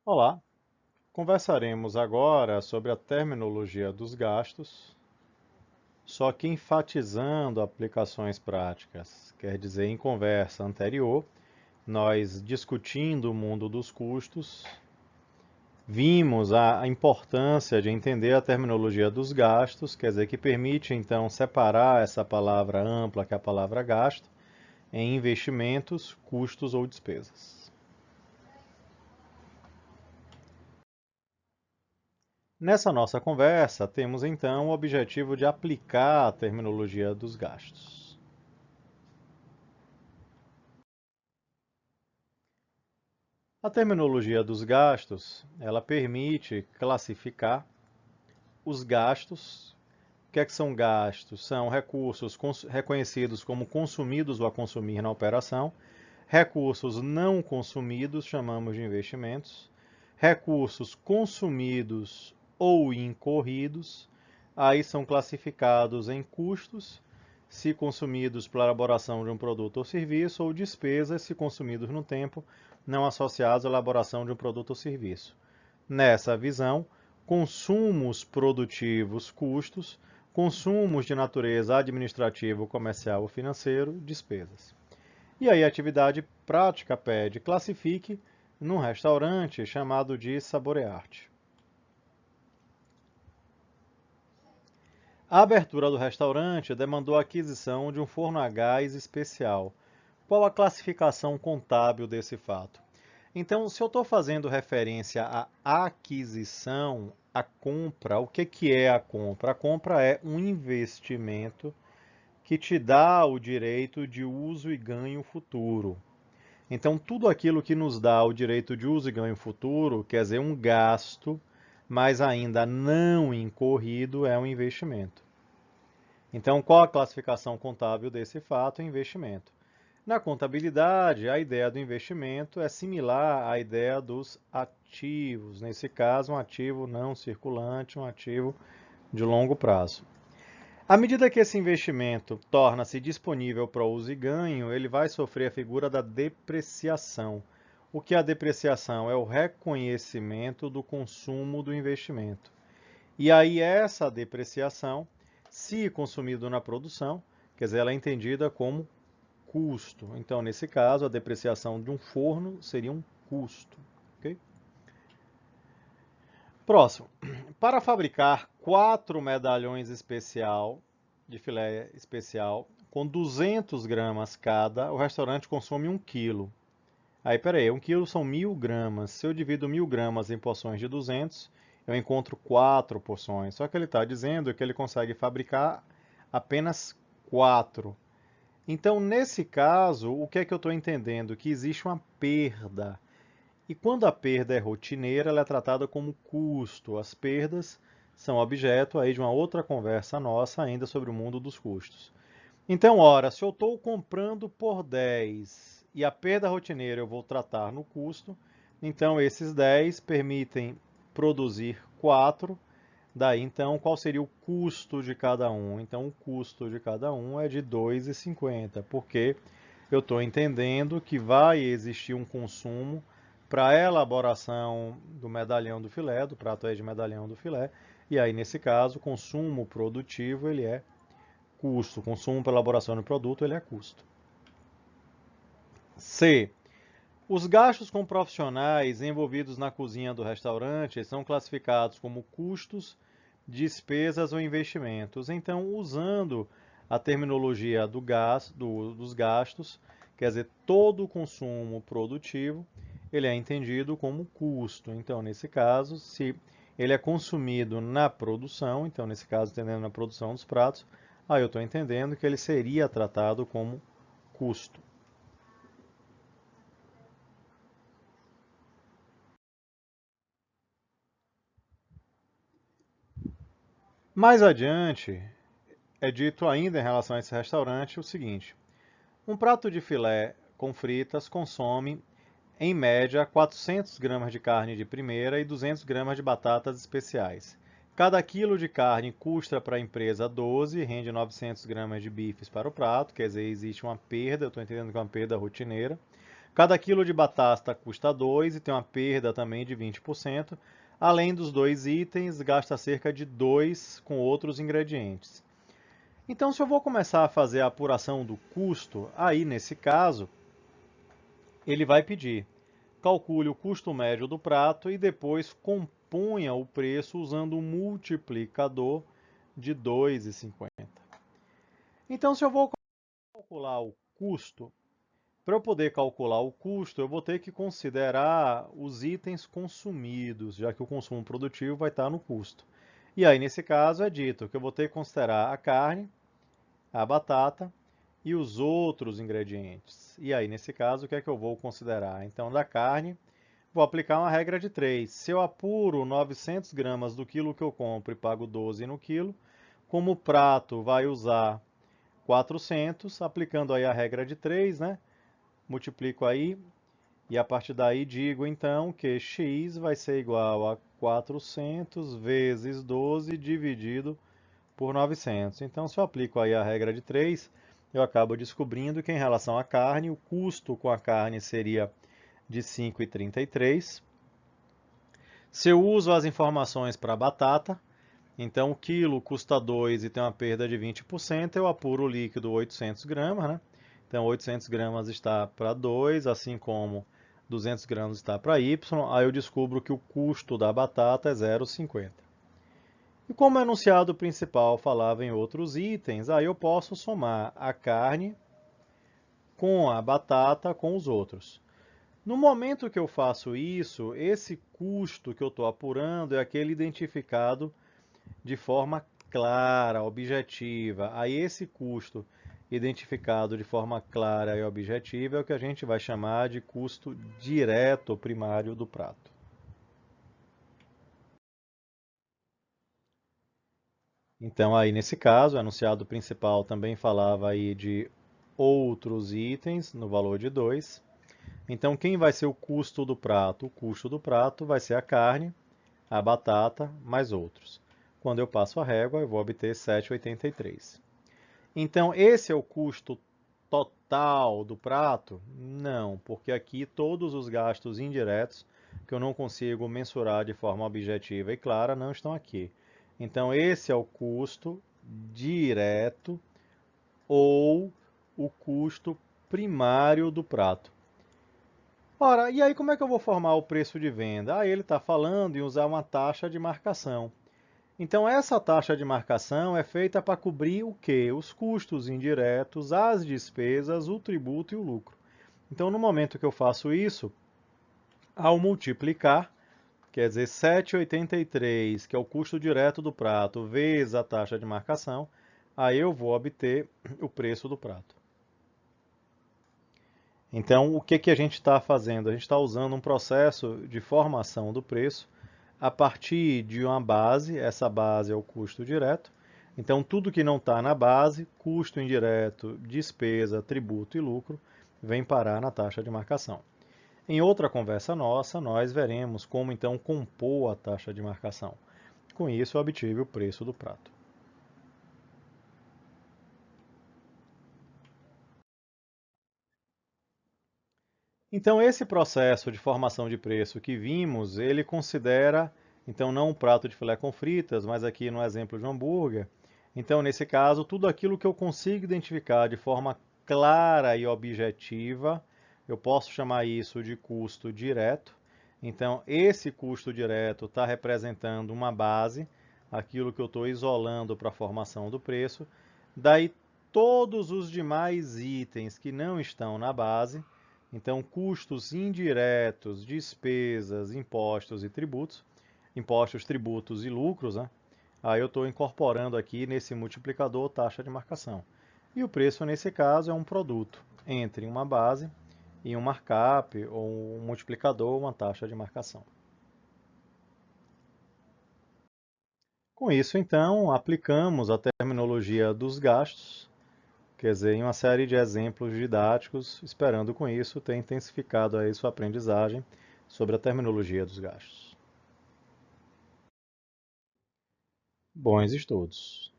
Olá, conversaremos agora sobre a terminologia dos gastos, só que enfatizando aplicações práticas. Quer dizer, em conversa anterior, nós discutindo o mundo dos custos, vimos a importância de entender a terminologia dos gastos, quer dizer, que permite então separar essa palavra ampla, que é a palavra gasto, em investimentos, custos ou despesas. Nessa nossa conversa, temos então o objetivo de aplicar a terminologia dos gastos. A terminologia dos gastos, ela permite classificar os gastos. O que é que são gastos? São recursos reconhecidos como consumidos ou a consumir na operação, recursos não consumidos, chamamos de investimentos, recursos consumidos ou incorridos, aí são classificados em custos, se consumidos para a elaboração de um produto ou serviço, ou despesas, se consumidos no tempo, não associados à elaboração de um produto ou serviço. Nessa visão, consumos produtivos, custos, consumos de natureza administrativa, comercial ou financeiro, despesas. E aí a atividade prática pede classifique num restaurante chamado de Saborearte. A abertura do restaurante demandou a aquisição de um forno a gás especial. Qual a classificação contábil desse fato? Então, se eu estou fazendo referência à aquisição, à compra, o que é a compra? A compra é um investimento que te dá o direito de uso e ganho futuro. Então, tudo aquilo que nos dá o direito de uso e ganho futuro, quer dizer, um gasto, mas ainda não incorrido, é um investimento. Então, qual a classificação contábil desse fato? Investimento. Na contabilidade, a ideia do investimento é similar à ideia dos ativos. Nesse caso, um ativo não circulante, um ativo de longo prazo. À medida que esse investimento torna-se disponível para uso e ganho, ele vai sofrer a figura da depreciação. O que é a depreciação? É o reconhecimento do consumo do investimento. E aí essa depreciação, se consumido na produção, quer dizer, ela é entendida como custo. Então, nesse caso, a depreciação de um forno seria um custo. Okay? Próximo. Para fabricar 4 medalhões de filé especial com 200 gramas cada, o restaurante consome 1 quilo. Aí, peraí, 1 quilo são 1.000 gramas. Se eu divido 1.000 gramas em porções de 200, eu encontro 4 porções. Só que ele está dizendo que ele consegue fabricar apenas 4. Então, nesse caso, o que é que eu estou entendendo? Que existe uma perda. E quando a perda é rotineira, ela é tratada como custo. As perdas são objeto aí de uma outra conversa nossa ainda sobre o mundo dos custos. Então, ora, se eu estou comprando por 10 e a perda rotineira eu vou tratar no custo, então esses 10 permitem produzir 4. Daí, então, qual seria o custo de cada um? Então, o custo de cada um é de R$ 2,50, porque eu estou entendendo que vai existir um consumo para a elaboração do medalhão do filé, do prato aí de medalhão do filé, e aí, nesse caso, o consumo produtivo ele é custo, o consumo para elaboração do produto ele é custo. C. Os gastos com profissionais envolvidos na cozinha do restaurante são classificados como custos, despesas ou investimentos. Então, usando a terminologia dos gastos, quer dizer, todo o consumo produtivo, ele é entendido como custo. Então, nesse caso, se ele é consumido na produção, então, nesse caso, entendendo na produção dos pratos, aí eu estou entendendo que ele seria tratado como custo. Mais adiante, é dito ainda em relação a esse restaurante o seguinte: um prato de filé com fritas consome, em média, 400 gramas de carne de primeira e 200 gramas de batatas especiais. Cada quilo de carne custa para a empresa 12 e rende 900 gramas de bifes para o prato, quer dizer, existe uma perda, eu estou entendendo que é uma perda rotineira. Cada quilo de batata custa 2 e tem uma perda também de 20%. Além dos dois itens, gasta cerca de 2 com outros ingredientes. Então, se eu vou começar a fazer a apuração do custo, aí nesse caso, ele vai pedir: calcule o custo médio do prato e depois componha o preço usando um multiplicador de 2,50. Então, se eu vou calcular o custo, para eu poder calcular o custo, eu vou ter que considerar os itens consumidos, já que o consumo produtivo vai estar no custo. E aí, nesse caso, é dito que eu vou ter que considerar a carne, a batata e os outros ingredientes. E aí, nesse caso, o que é que eu vou considerar? Então, da carne, vou aplicar uma regra de 3. Se eu apuro 900 gramas do quilo que eu compro e pago 12 no quilo, como o prato vai usar 400, aplicando aí a regra de 3, né? Multiplico aí e a partir daí digo então que x vai ser igual a 400 vezes 12 dividido por 900. Então, se eu aplico aí a regra de 3, eu acabo descobrindo que em relação à carne, o custo com a carne seria de 5,33. Se eu uso as informações para a batata, então o quilo custa 2 e tem uma perda de 20%, eu apuro o líquido 800 gramas, né? Então 800 gramas está para 2, assim como 200 gramas está para y, aí eu descubro que o custo da batata é 0,50. E como o enunciado principal falava em outros itens, aí eu posso somar a carne com a batata com os outros. No momento que eu faço isso, esse custo que eu estou apurando é aquele identificado de forma clara, objetiva. Aí esse custo identificado de forma clara e objetiva é o que a gente vai chamar de custo direto primário do prato. Então aí nesse caso, o enunciado principal também falava aí de outros itens no valor de 2. Então quem vai ser o custo do prato? O custo do prato vai ser a carne, a batata, mais outros. Quando eu passo a régua, eu vou obter 7,83. Então, esse é o custo total do prato? Não, porque aqui todos os gastos indiretos que eu não consigo mensurar de forma objetiva e clara não estão aqui. Então, esse é o custo direto ou o custo primário do prato. Ora, e aí como é que eu vou formar o preço de venda? Ah, ele está falando em usar uma taxa de marcação. Então, essa taxa de marcação é feita para cobrir o quê? Os custos indiretos, as despesas, o tributo e o lucro. Então, no momento que eu faço isso, ao multiplicar, quer dizer, 7,83, que é o custo direto do prato, vezes a taxa de marcação, aí eu vou obter o preço do prato. Então, o que que a gente está fazendo? A gente está usando um processo de formação do preço a partir de uma base, essa base é o custo direto. Então, tudo que não está na base, custo indireto, despesa, tributo e lucro, vem parar na taxa de marcação. Em outra conversa nossa, nós veremos como então compor a taxa de marcação. Com isso, eu obtive o preço do prato. Então, esse processo de formação de preço que vimos, ele considera, então, não um prato de filé com fritas, mas aqui no exemplo de um hambúrguer. Então, nesse caso, tudo aquilo que eu consigo identificar de forma clara e objetiva, eu posso chamar isso de custo direto. Então, esse custo direto está representando uma base, aquilo que eu estou isolando para a formação do preço. Daí, todos os demais itens que não estão na base, então, custos indiretos, despesas, impostos e tributos, impostos, tributos e lucros, né? Aí eu estou incorporando aqui nesse multiplicador taxa de marcação. E o preço, nesse caso, é um produto entre uma base e um markup, ou um multiplicador, uma taxa de marcação. Com isso, então, aplicamos a terminologia dos gastos, quer dizer, em uma série de exemplos didáticos, esperando com isso ter intensificado aí sua aprendizagem sobre a terminologia dos gastos. Bons estudos!